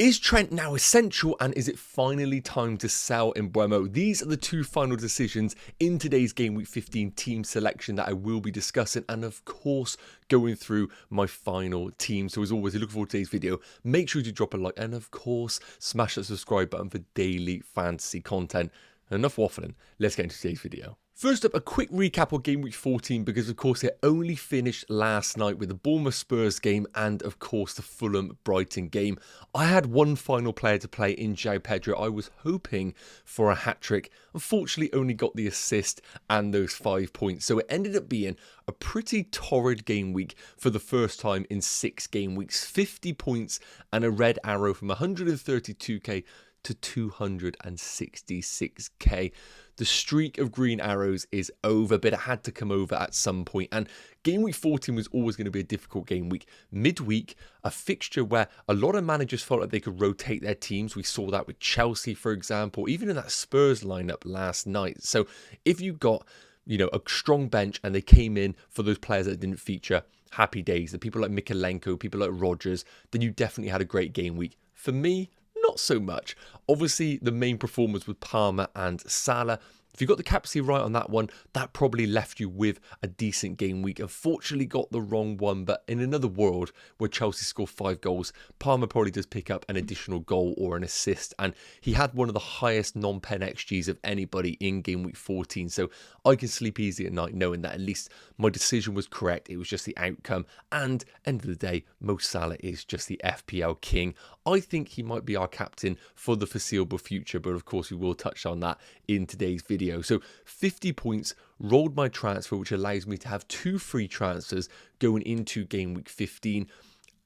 Is Trent now essential, and is it finally time to sell Mbeumo? These are the two final decisions in today's Game Week 15 team selection that I will be discussing, and of course going through my final team. So as always, I look forward to today's video. Make sure to drop a like and of course smash that subscribe button for daily fantasy content. Enough waffling, let's get into today's video. First up, a quick recap of Game Week 14 because of course it only finished last night with the Bournemouth Spurs game and of course the Fulham Brighton game. I had one final player to play in João Pedro. I was hoping for a hat-trick. Unfortunately only got the assist and those 5 points. So it ended up being a pretty torrid game week for the first time in 6 game weeks. 50 points and a red arrow from 132k to 266k. The streak of green arrows is over, but it had to come over at some point. And Game Week 14 was always going to be a difficult game week. Midweek, a fixture where a lot of managers felt like they could rotate their teams. We saw that with Chelsea, for example, even in that Spurs lineup last night. So if you got, a strong bench and they came in for those players that didn't feature, happy days. The people like Mikalenko, people like Rodgers, then you definitely had a great game week. For me, not so much. Obviously, the main performers were Palmer and Salah. If you got the capacity right on that one, that probably left you with a decent game week. Unfortunately, got the wrong one, but in another world where Chelsea score 5 goals, Palmer probably does pick up an additional goal or an assist, and he had one of the highest non-pen XGs of anybody in Game Week 14, so I can sleep easy at night knowing that at least my decision was correct. It was just the outcome, and end of the day, Mo Salah is just the FPL king. I think he might be our captain for the foreseeable future, but of course we will touch on that in today's video. So 50 points, rolled my transfer, which allows me to have 2 free transfers going into Game Week 15.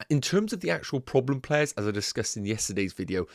In terms of the actual problem players, as I discussed in yesterday's video,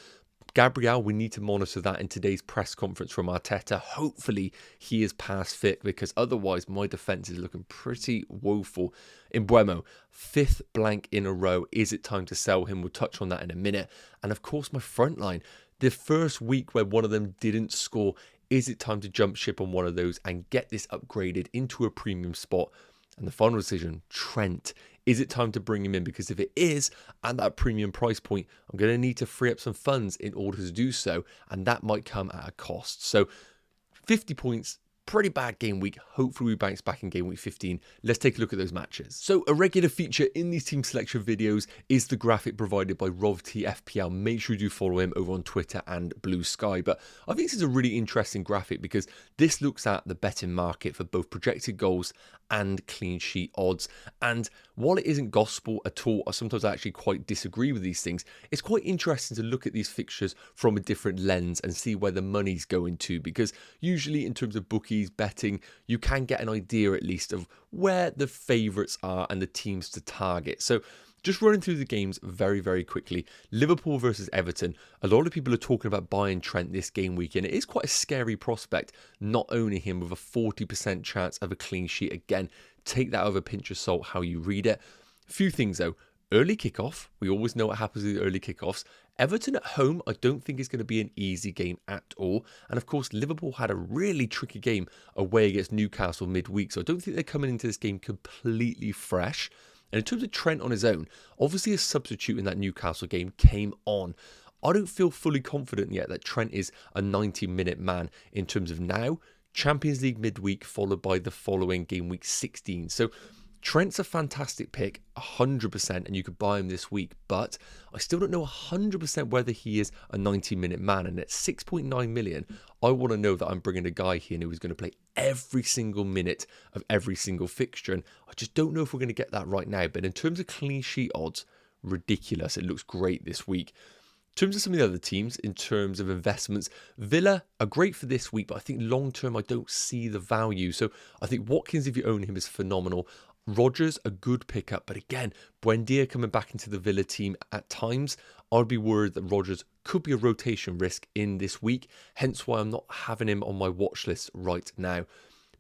Gabriel, we need to monitor that in today's press conference from Arteta. Hopefully he is past fit because otherwise my defence is looking pretty woeful. Mbeumo, 5th blank in a row. Is it time to sell him? We'll touch on that in a minute. And of course my front line, the first week where one of them didn't score, is it time to jump ship on one of those and get this upgraded into a premium spot? And the final decision, Trent. Is it time to bring him in? Because if it is, at that premium price point, I'm going to need to free up some funds in order to do so. And that might come at a cost. So 50 points, pretty bad game week. Hopefully we bounce back in Game Week 15. Let's take a look at those matches. So a regular feature in these team selection videos is the graphic provided by RobTFPL. Make sure you do follow him over on Twitter and Blue Sky. But I think this is a really interesting graphic because this looks at the betting market for both projected goals and clean sheet odds. And while it isn't gospel at all, sometimes I actually quite disagree with these things, it's quite interesting to look at these fixtures from a different lens and see where the money's going to, because usually in terms of bookies, betting, you can get an idea at least of where the favourites are and the teams to target. So just running through the games very, very quickly. Liverpool versus Everton. A lot of people are talking about buying Trent this game week, and it is quite a scary prospect not owning him with a 40% chance of a clean sheet. Again, take that with a pinch of salt how you read it. A few things though. Early kickoff. We always know what happens with the early kickoffs. Everton at home, I don't think is going to be an easy game at all. And of course, Liverpool had a really tricky game away against Newcastle midweek, so I don't think they're coming into this game completely fresh. And in terms of Trent on his own, obviously a substitute in that Newcastle game came on. I don't feel fully confident yet that Trent is a 90-minute man in terms of now. Champions League midweek followed by the following game week 16. So Trent's a fantastic pick, 100%, and you could buy him this week, but I still don't know 100% whether he is a 90-minute man, and at 6.9 million, I want to know that I'm bringing a guy here who is going to play every single minute of every single fixture, and I just don't know if we're going to get that right now, but in terms of clean sheet odds, ridiculous. It looks great this week. In terms of some of the other teams, in terms of investments, Villa are great for this week, but I think long term I don't see the value. So I think Watkins, if you own him, is phenomenal. Rodgers, a good pickup, but again, Buendia coming back into the Villa team at times. I'd be worried that Rodgers could be a rotation risk in this week, hence why I'm not having him on my watch list right now.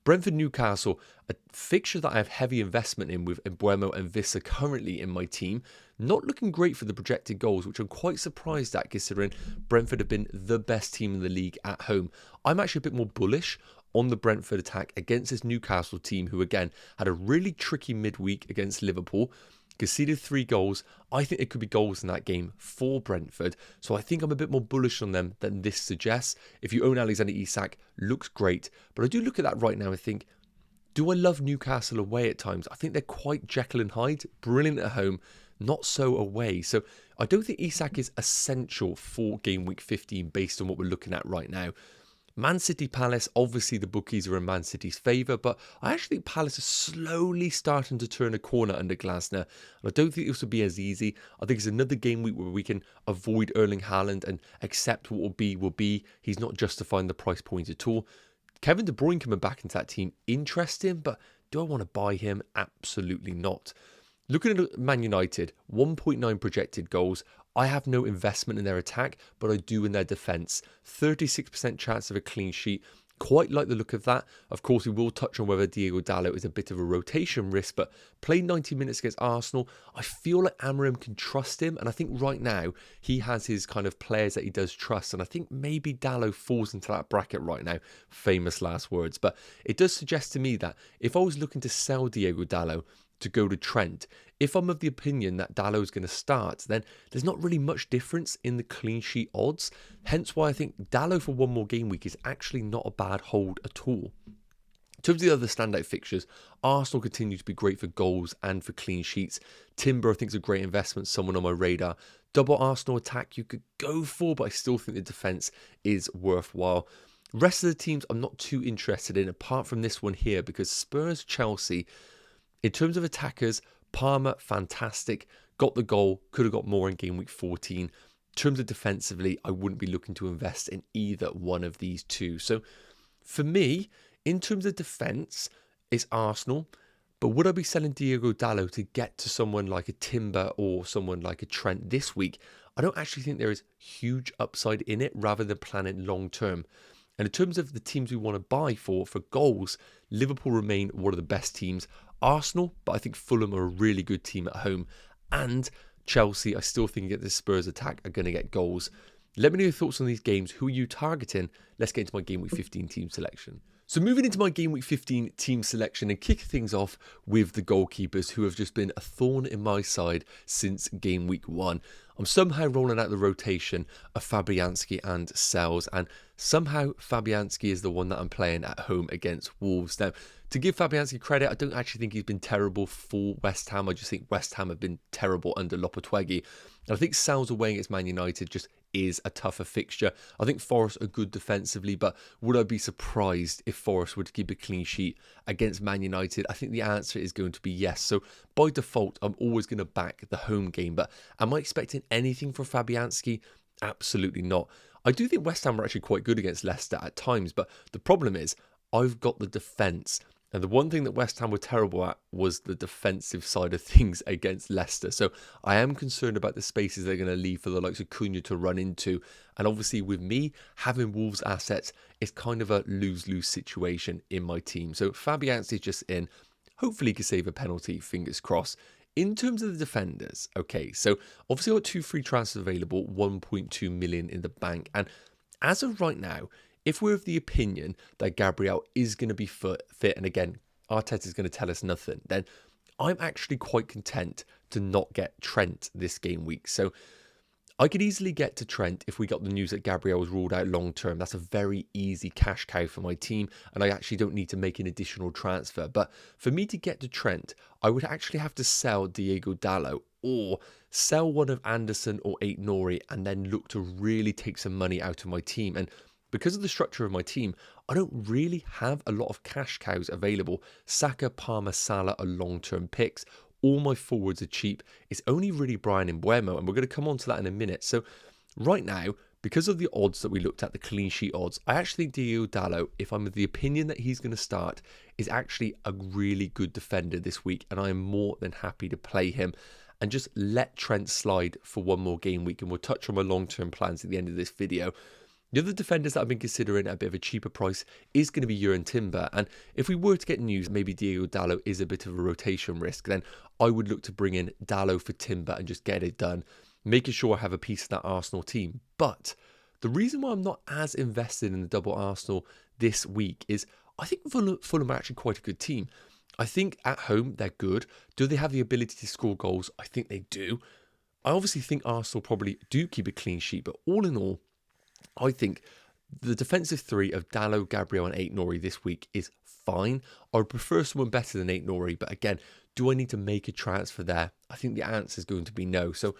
Brentford Newcastle, a fixture that I have heavy investment in with Mbeumo and Vissa currently in my team. Not looking great for the projected goals, which I'm quite surprised at considering Brentford have been the best team in the league at home. I'm actually a bit more bullish on the Brentford attack against this Newcastle team who again had a really tricky midweek against Liverpool. conceded 3 goals. I think there could be goals in that game for Brentford, so I think I'm a bit more bullish on them than this suggests. If you own Alexander Isak, looks great, but I do look at that right now and think, do I love Newcastle away at times? I think they're quite Jekyll and Hyde, brilliant at home, not so away. So I don't think Isak is essential for game week 15 based on what we're looking at right now. Man City Palace, obviously the bookies are in Man City's favour, but I actually think Palace is slowly starting to turn a corner under Glasner. And I don't think this will be as easy. I think it's another game week where we can avoid Erling Haaland and accept what will be. He's not justifying the price point at all. Kevin De Bruyne coming back into that team, interesting, but do I want to buy him? Absolutely not. Looking at Man United, 1.9 projected goals. I have no investment in their attack, but I do in their defence. 36% chance of a clean sheet. Quite like the look of that. Of course, we will touch on whether Diogo Dalot is a bit of a rotation risk, but playing 90 minutes against Arsenal, I feel like Amorim can trust him, and I think right now he has his kind of players that he does trust, and I think maybe Dalot falls into that bracket right now. Famous last words, but it does suggest to me that if I was looking to sell Diogo Dalot to go to Trent, if I'm of the opinion that Dalot is going to start, then there's not really much difference in the clean sheet odds. Hence why I think Dalot for one more game week is actually not a bad hold at all. In terms of the other standout fixtures, Arsenal continue to be great for goals and for clean sheets. Timber, I think, is a great investment, someone on my radar. Double Arsenal attack you could go for, but I still think the defence is worthwhile. Rest of the teams I'm not too interested in, apart from this one here, because Spurs, Chelsea, in terms of attackers, Palmer, fantastic, got the goal, could have got more in game week 14. In terms of defensively, I wouldn't be looking to invest in either one of these two. So for me, in terms of defence, it's Arsenal. But would I be selling Diogo Dalot to get to someone like a Timber or someone like a Trent this week? I don't actually think there is huge upside in it rather than planning long term. And in terms of the teams we want to buy for goals, Liverpool remain one of the best teams. Arsenal, but I think Fulham are a really good team at home. And Chelsea, I still think at the Spurs attack are going to get goals. Let me know your thoughts on these games. Who are you targeting? Let's get into my Game Week 15 team selection. So moving into my Game Week 15 team selection and kicking things off with the goalkeepers who have just been a thorn in my side since Game Week 1. I'm somehow rolling out the rotation of Fabianski and Sells, and somehow Fabianski is the one that I'm playing at home against Wolves. Now, to give Fabianski credit, I don't actually think he's been terrible for West Ham. I just think West Ham have been terrible under Lopetegui. And I think Sells away against Man United just is a tougher fixture. I think Forest are good defensively, but would I be surprised if Forest were to keep a clean sheet against Man United? I think the answer is going to be yes. So by default, I'm always going to back the home game. But am I expecting anything from Fabianski? Absolutely not. I do think West Ham are actually quite good against Leicester at times, but the problem is I've got the defence. And the one thing that West Ham were terrible at was the defensive side of things against Leicester. So I am concerned about the spaces they're going to leave for the likes of Cunha to run into. And obviously with me having Wolves assets, it's kind of a lose-lose situation in my team. So Fabianski is just in. Hopefully he can save a penalty, fingers crossed. In terms of the defenders, okay, so obviously I've got 2 free transfers available, 1.2 million in the bank. And as of right now, if we're of the opinion that Gabriel is going to be fit, and again, Arteta is going to tell us nothing, then I'm actually quite content to not get Trent this game week. So I could easily get to Trent if we got the news that Gabriel was ruled out long term. That's a very easy cash cow for my team, and I actually don't need to make an additional transfer. But for me to get to Trent, I would actually have to sell Diogo Dalot or sell one of Anderson or Aït-Nouri and then look to really take some money out of my team. And because of the structure of my team, I don't really have a lot of cash cows available. Saka, Palmer, Salah are long-term picks. All my forwards are cheap. It's only really Brian Mbeumo, and we're going to come on to that in a minute. So right now, because of the odds that we looked at, the clean sheet odds, I actually think Diogo Dalot, if I'm of the opinion that he's going to start, is actually a really good defender this week, and I am more than happy to play him and just let Trent slide for one more game week, and we'll touch on my long-term plans at the end of this video. The other defenders that I've been considering at a bit of a cheaper price is going to be Jurgen Timber. And if we were to get news, maybe Diogo Dalot is a bit of a rotation risk, then I would look to bring in Dalot for Timber and just get it done, making sure I have a piece of that Arsenal team. But the reason why I'm not as invested in the double Arsenal this week is I think Fulham are actually quite a good team. I think at home they're good. Do they have the ability to score goals? I think they do. I obviously think Arsenal probably do keep a clean sheet, but all in all, I think the defensive three of Dalot, Gabriel and Aït-Nouri this week is fine. I would prefer someone better than Aït-Nouri, but again, do I need to make a transfer there? I think the answer is going to be no. So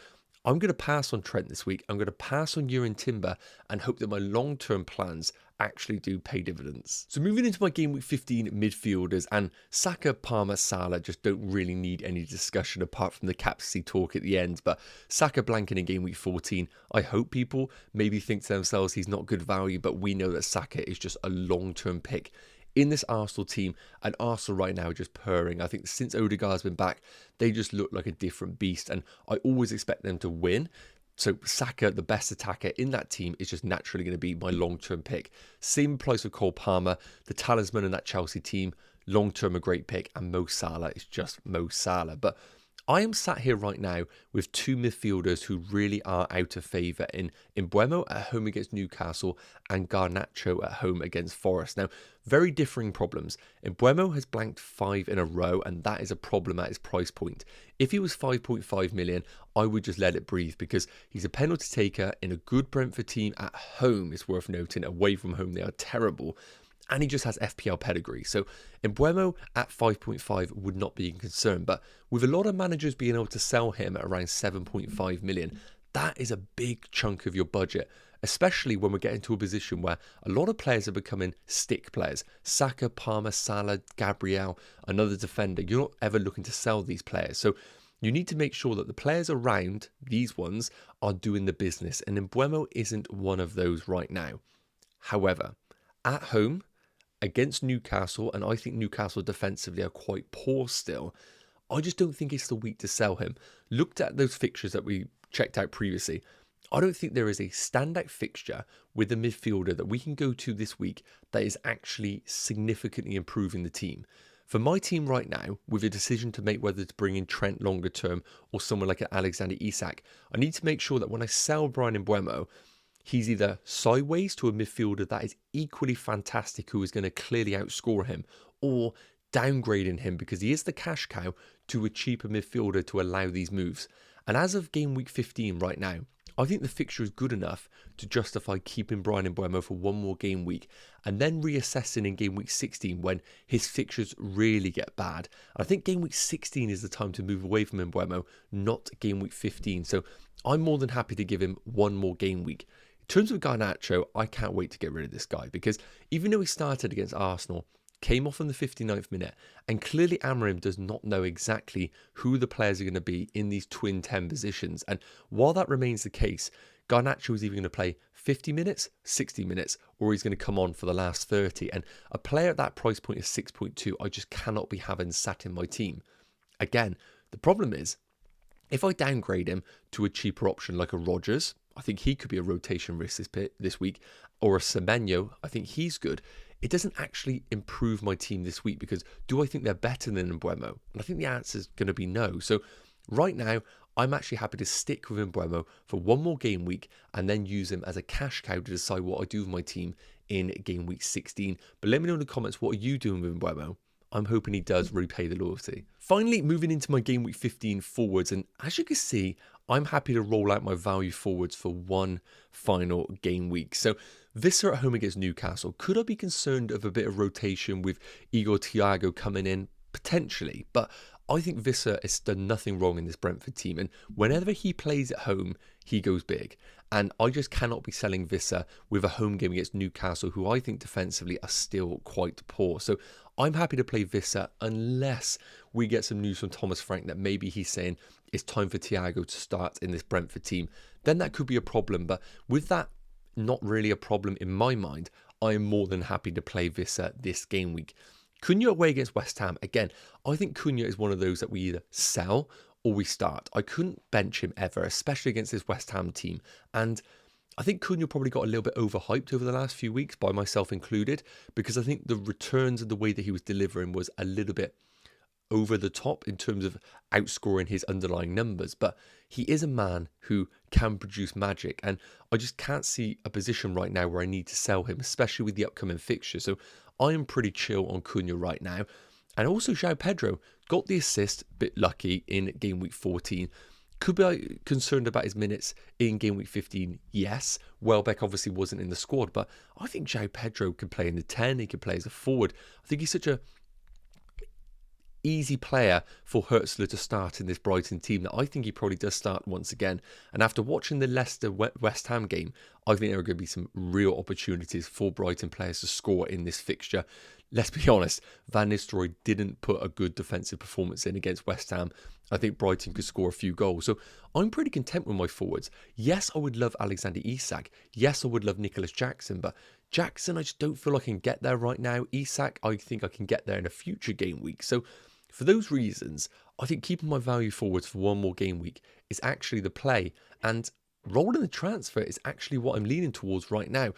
I'm going to pass on Trent this week. I'm going to pass on Jurrien Timber and hope that my long-term plans actually do pay dividends. So moving into my game week 15 midfielders, and Saka, Palmer, Salah just don't really need any discussion apart from the captaincy talk at the end. But Saka blanking in game week 14, I hope people maybe think to themselves he's not good value, but we know that Saka is just a long-term pick in this Arsenal team, and Arsenal right now are just purring. I think since Odegaard's been back, they just look like a different beast, and I always expect them to win. So Saka, the best attacker in that team, is just naturally going to be my long-term pick. Same applies for Cole Palmer, the talisman in that Chelsea team. Long-term a great pick, and Mo Salah is just Mo Salah. But I am sat here right now with two midfielders who really are out of favour in Mbeumo at home against Newcastle and Garnacho at home against Forest. Now, very differing problems. Mbeumo has blanked 5 in a row, and that is a problem at his price point. If he was 5.5 million, I would just let it breathe because he's a penalty taker in a good Brentford team at home. It's worth noting, away from home they are terrible. And he just has FPL pedigree. So Mbeumo at 5.5 would not be a concern. But with a lot of managers being able to sell him at around 7.5 million, that is a big chunk of your budget, especially when we're getting to a position where a lot of players are becoming stick players. Saka, Palmer, Salah, Gabriel, another defender. You're not ever looking to sell these players. So you need to make sure that the players around these ones are doing the business. And Mbeumo isn't one of those right now. However, at home, against Newcastle, and I think Newcastle defensively are quite poor still, I just don't think it's the week to sell him. Looked at those fixtures that we checked out previously, I don't think there is a standout fixture with a midfielder that we can go to this week that is actually significantly improving the team. For my team right now, with a decision to make whether to bring in Trent longer term or someone like an Alexander Isak, I need to make sure that when I sell Bryan Mbeumo, he's either sideways to a midfielder that is equally fantastic who is going to clearly outscore him, or downgrading him because he is the cash cow to a cheaper midfielder to allow these moves. And as of game week 15 right now, I think the fixture is good enough to justify keeping Bryan Mbeumo for one more game week and then reassessing in game week 16 when his fixtures really get bad. And I think game week 16 is the time to move away from Mbeumo, not game week 15. So I'm more than happy to give him one more game week. In terms of Garnacho, I can't wait to get rid of this guy because even though he started against Arsenal, came off in the 59th minute, and clearly Amorim does not know exactly who the players are going to be in these twin 10 positions. And while that remains the case, Garnacho is either going to play 50 minutes, 60 minutes, or he's going to come on for the last 30. And a player at that price point is 6.2. I just cannot be having sat in my team. Again, the problem is, if I downgrade him to a cheaper option like a Rodgers, I think he could be a rotation risk this week, or a Semenyo, I think he's good. It doesn't actually improve my team this week because do I think they're better than Mbeumo? And I think the answer is going to be no. So right now, I'm actually happy to stick with Mbeumo for one more game week and then use him as a cash cow to decide what I do with my team in game week 16. But let me know in the comments, what are you doing with Mbeumo? I'm hoping he does repay the loyalty. Finally, moving into my game week 15 forwards, and as you can see, I'm happy to roll out my value forwards for one final game week. So Visser at home against Newcastle. Could I be concerned of a bit of rotation with Igor Thiago coming in? Potentially, but I think Visser has done nothing wrong in this Brentford team, and whenever he plays at home, he goes big. And I just cannot be selling Visser with a home game against Newcastle, who I think defensively are still quite poor. So I'm happy to play Visser unless we get some news from Thomas Frank that maybe he's saying it's time for Thiago to start in this Brentford team. Then that could be a problem, but with that not really a problem in my mind, I am more than happy to play Visser this game week. Cunha away against West Ham. Again, I think Cunha is one of those that we either sell or we start. I couldn't bench him ever, especially against this West Ham team. And I think Cunha probably got a little bit overhyped over the last few weeks, by myself included, because I think the returns and the way that he was delivering was a little bit over the top in terms of outscoring his underlying numbers. But he is a man who can produce magic, and I just can't see a position right now where I need to sell him, especially with the upcoming fixture. So I am pretty chill on Cunha right now. And also João Pedro got the assist, bit lucky in game week 14. Could be concerned about his minutes in game week 15, yes. Welbeck obviously wasn't in the squad, but I think João Pedro could play in the 10, he could play as a forward. I think he's such a easy player for Hertzler to start in this Brighton team that I think he probably does start once again. And after watching the Leicester West Ham game, I think there are going to be some real opportunities for Brighton players to score in this fixture. Let's be honest, Van Nistelrooy didn't put a good defensive performance in against West Ham. I think Brighton could score a few goals. So I'm pretty content with my forwards. Yes, I would love Alexander Isak. Yes, I would love Nicholas Jackson. But Jackson, I just don't feel I can get there right now. Isak, I think I can get there in a future game week. So for those reasons, I think keeping my value forwards for one more game week is actually the play. And rolling the transfer is actually what I'm leaning towards right now.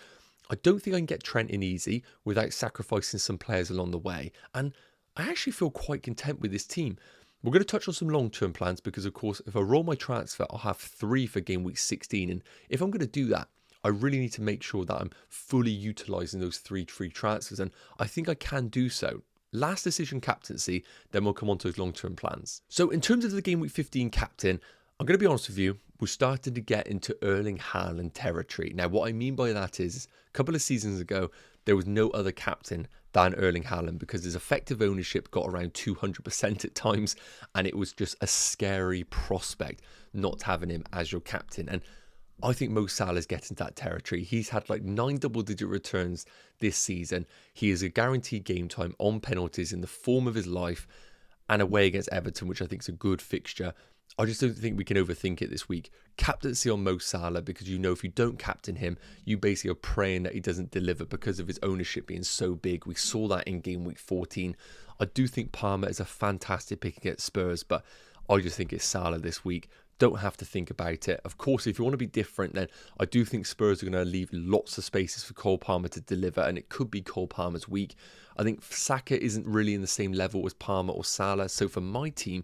I don't think I can get Trent in easy without sacrificing some players along the way. And I actually feel quite content with this team. We're going to touch on some long-term plans because, of course, if I roll my transfer, I'll have 3 for game week 16. And if I'm going to do that, I really need to make sure that I'm fully utilising those 3 free transfers. And I think I can do so. Last decision captaincy, then we'll come on to those long-term plans. So in terms of the game week 15 captain, I'm going to be honest with you, we started to get into Erling Haaland territory. Now, what I mean by that is a couple of seasons ago, there was no other captain than Erling Haaland because his effective ownership got around 200% at times, and it was just a scary prospect not having him as your captain. And I think Mo Salah is getting to that territory. He's had like 9 double-digit returns this season. He is a guaranteed game time on penalties in the form of his life and away against Everton, which I think is a good fixture. I just don't think we can overthink it this week. Captaincy on Mo Salah, because you know if you don't captain him, you basically are praying that he doesn't deliver because of his ownership being so big. We saw that in game week 14. I do think Palmer is a fantastic pick against Spurs, but I just think it's Salah this week. Don't have to think about it. Of course, if you want to be different, then I do think Spurs are going to leave lots of spaces for Cole Palmer to deliver, and it could be Cole Palmer's week. I think Saka isn't really in the same level as Palmer or Salah, so for my team,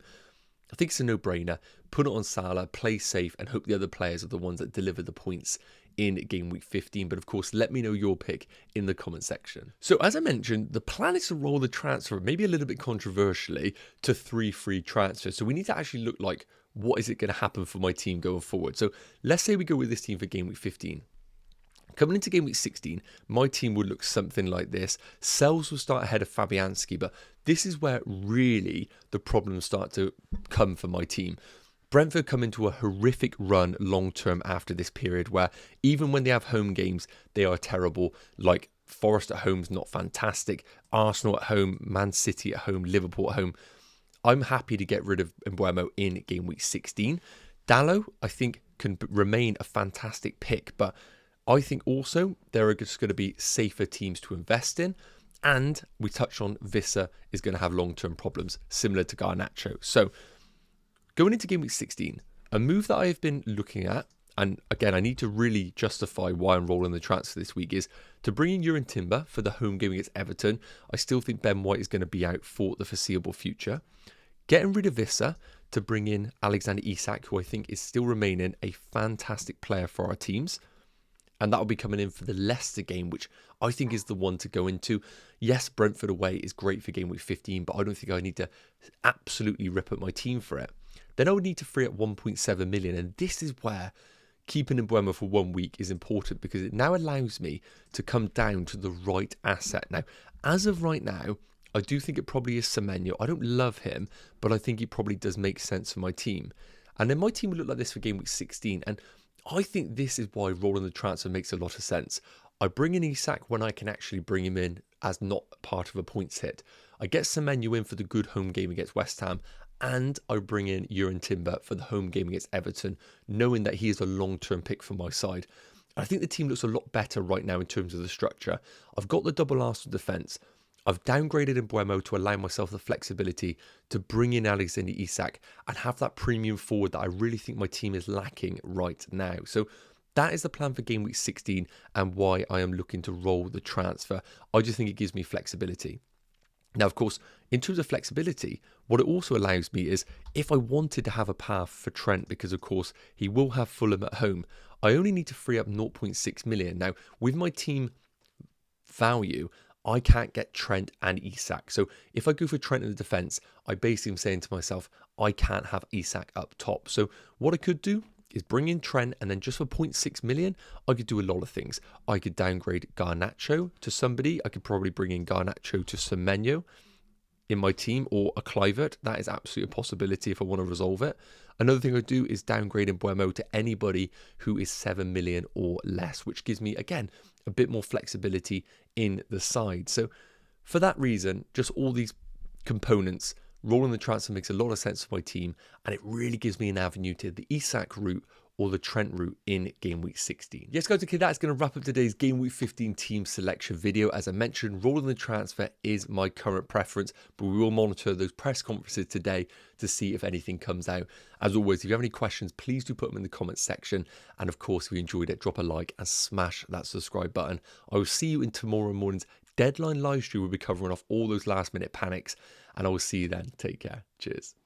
I think it's a no-brainer. Put it on Salah, play safe, and hope the other players are the ones that deliver the points in game week 15. But of course, let me know your pick in the comment section. So as I mentioned, the plan is to roll the transfer, maybe a little bit controversially, to 3 free transfers. So we need to actually look like, what is it going to happen for my team going forward? So let's say we go with this team for game week 15. Coming into game week 16, my team would look something like this. Sells will start ahead of Fabianski, but this is where really the problems start to come for my team. Brentford come into a horrific run long-term after this period where even when they have home games, they are terrible. Like Forest at home is not fantastic. Arsenal at home, Man City at home, Liverpool at home. I'm happy to get rid of Mbeumo in game week 16. Dalot, I think, can remain a fantastic pick, but I think also there are just going to be safer teams to invest in. And we touched on Vissa is going to have long-term problems, similar to Garnacho. So going into game week 16, a move that I've been looking at, and again, I need to really justify why I'm rolling the transfer this week, is to bring in Jurgen Timber for the home game against Everton. I still think Ben White is going to be out for the foreseeable future. Getting rid of Vissa to bring in Alexander Isak, who I think is still remaining a fantastic player for our teams. And that will be coming in for the Leicester game, which I think is the one to go into. Yes, Brentford away is great for game week 15, but I don't think I need to absolutely rip up my team for it. Then I would need to free up 1.7 million. And this is where keeping Mbeumo for 1 week is important because it now allows me to come down to the right asset. Now, as of right now, I do think it probably is Semenyo. I don't love him, but I think he probably does make sense for my team. And then my team will look like this for game week 16. And I think this is why rolling the transfer makes a lot of sense. I bring in Isak when I can actually bring him in as not part of a points hit. I get Semenyo in for the good home game against West Ham, and I bring in Jurgen Timber for the home game against Everton, knowing that he is a long-term pick for my side. I think the team looks a lot better right now in terms of the structure. I've got the double Arsenal defence. I've downgraded Mbeumo to allow myself the flexibility to bring in Alexander Isak and have that premium forward that I really think my team is lacking right now. So that is the plan for game week 16 and why I am looking to roll the transfer. I just think it gives me flexibility. Now, of course, in terms of flexibility, what it also allows me is if I wanted to have a path for Trent, because of course he will have Fulham at home, I only need to free up 0.6 million. Now, with my team value, I can't get Trent and Isak. So if I go for Trent in the defense, I basically am saying to myself, I can't have Isak up top. So what I could do is bring in Trent, and then just for 0.6 million, I could do a lot of things. I could downgrade Garnacho to somebody. I could probably bring in Garnacho to Semenyo in my team, or a Clivert. That is absolutely a possibility if I want to resolve it. Another thing I do is downgrade Mbuemo to anybody who is 7 million or less, which gives me, again, a bit more flexibility in the side. So for that reason, just all these components, rolling the transfer makes a lot of sense for my team, and it really gives me an avenue to the Isak route or the Trent route in game week 16. Yes, guys, okay, that's going to wrap up today's game week 15 team selection video. As I mentioned, rolling the transfer is my current preference, but we will monitor those press conferences today to see if anything comes out. As always, if you have any questions, please do put them in the comments section. And of course, if you enjoyed it, drop a like and smash that subscribe button. I will see you in tomorrow morning's deadline live stream. We'll be covering off all those last minute panics, and I will see you then. Take care. Cheers.